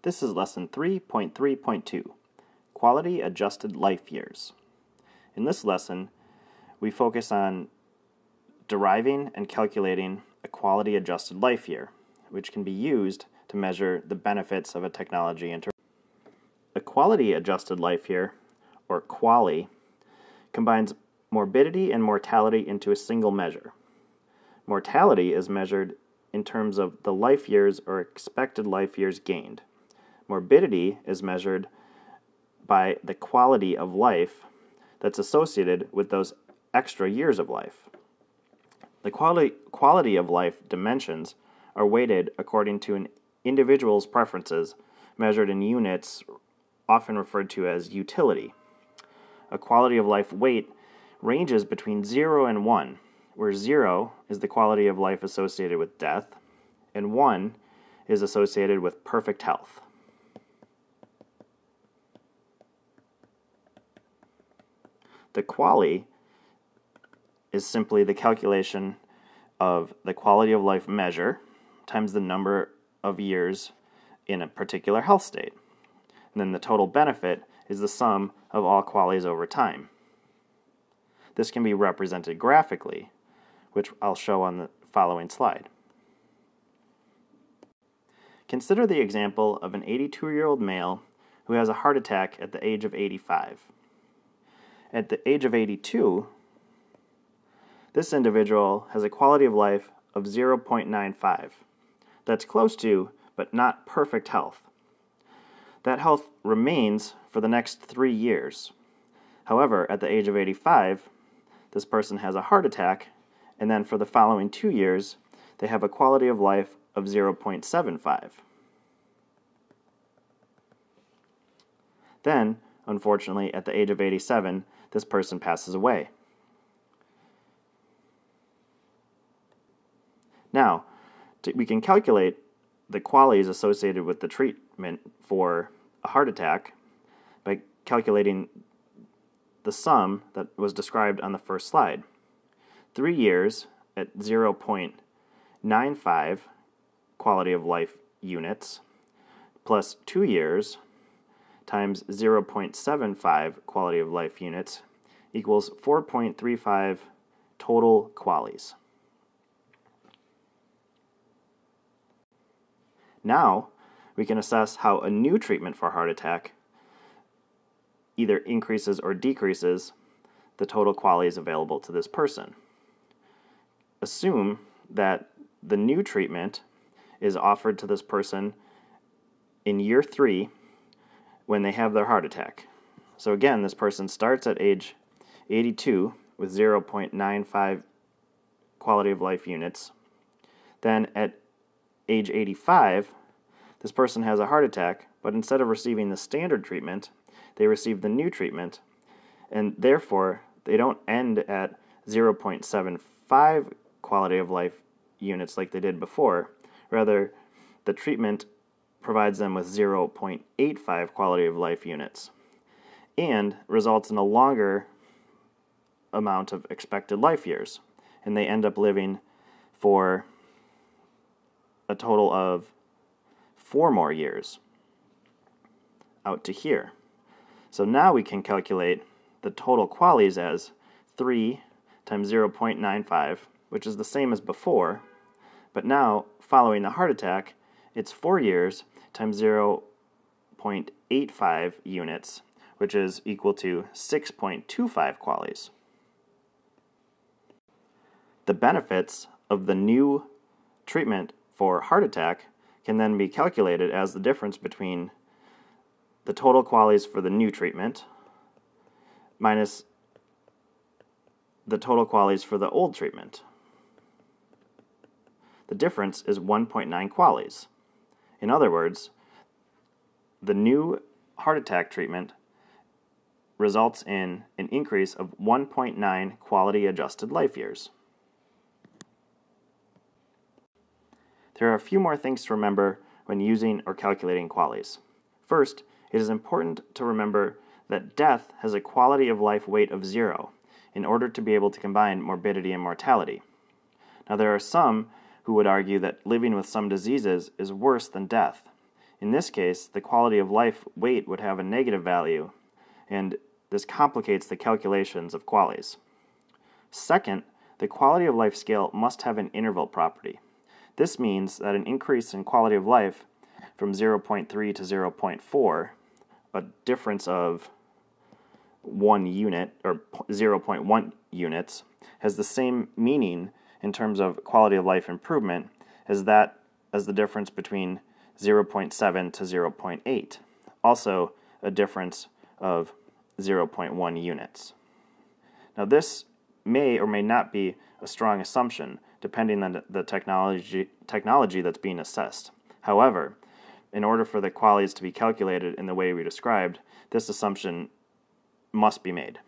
This is Lesson 3.3.2, Quality Adjusted Life Years. In this lesson, we focus on deriving and calculating a quality adjusted life year, which can be used to measure the benefits of a technology intervention. A quality adjusted life year, or QALY, combines morbidity and mortality into a single measure. Mortality is measured in terms of the life years or expected life years gained. Morbidity is measured by the quality of life that's associated with those extra years of life. The quality of life dimensions are weighted according to an individual's preferences, measured in units, often referred to as utility. A quality of life weight ranges between 0 and 1, where 0 is the quality of life associated with death, and 1 is associated with perfect health. The QALY is simply the calculation of the quality of life measure times the number of years in a particular health state. And then the total benefit is the sum of all QALYs over time. This can be represented graphically, which I'll show on the following slide. Consider the example of an 82-year-old male who has a heart attack at the age of 85. At the age of 82, this individual has a quality of life of 0.95. That's close to, but not perfect health. That health remains for the next 3 years. However, at the age of 85, this person has a heart attack, and then for the following 2 years, they have a quality of life of 0.75. Then, unfortunately, at the age of 87, this person passes away. Now, we can calculate the QALYs associated with the treatment for a heart attack by calculating the sum that was described on the first slide. 3 years at 0.95 quality of life units plus 2 years times 0.75 quality of life units equals 4.35 total QALYs. Now, we can assess how a new treatment for heart attack either increases or decreases the total QALYs available to this person. Assume that the new treatment is offered to this person in year 3 when they have their heart attack. So again, this person starts at age 82 with 0.95 quality of life units. Then at age 85, this person has a heart attack, but instead of receiving the standard treatment, they receive the new treatment, and therefore they don't end at 0.75 quality of life units like they did before. Rather, the treatment provides them with 0.85 quality of life units and results in a longer amount of expected life years, and they end up living for a total of 4 more years out to here. So now we can calculate the total QALYs as 3 times 0.95, which is the same as before, but now, following the heart attack, it's 4 years times 0.85 units, which is equal to 6.25 QALYs. The benefits of the new treatment for heart attack can then be calculated as the difference between the total QALYs for the new treatment minus the total QALYs for the old treatment. The difference is 1.9 QALYs. In other words, the new heart attack treatment results in an increase of 1.9 quality adjusted life years. There are a few more things to remember when using or calculating QALYs. First, it is important to remember that death has a quality of life weight of 0 in order to be able to combine morbidity and mortality. Now, there are some who would argue that living with some diseases is worse than death. In this case, the quality of life weight would have a negative value, and this complicates the calculations of QALYs. Second, the quality of life scale must have an interval property. This means that an increase in quality of life from 0.3 to 0.4, a difference of 1 unit or 0.1 units, has the same meaning in terms of quality of life improvement as the difference between 0.7 to 0.8, also a difference of 0.1 units. Now this may or may not be a strong assumption depending on the technology that's being assessed. However, in order for the QALYs to be calculated in the way we described, this assumption must be made.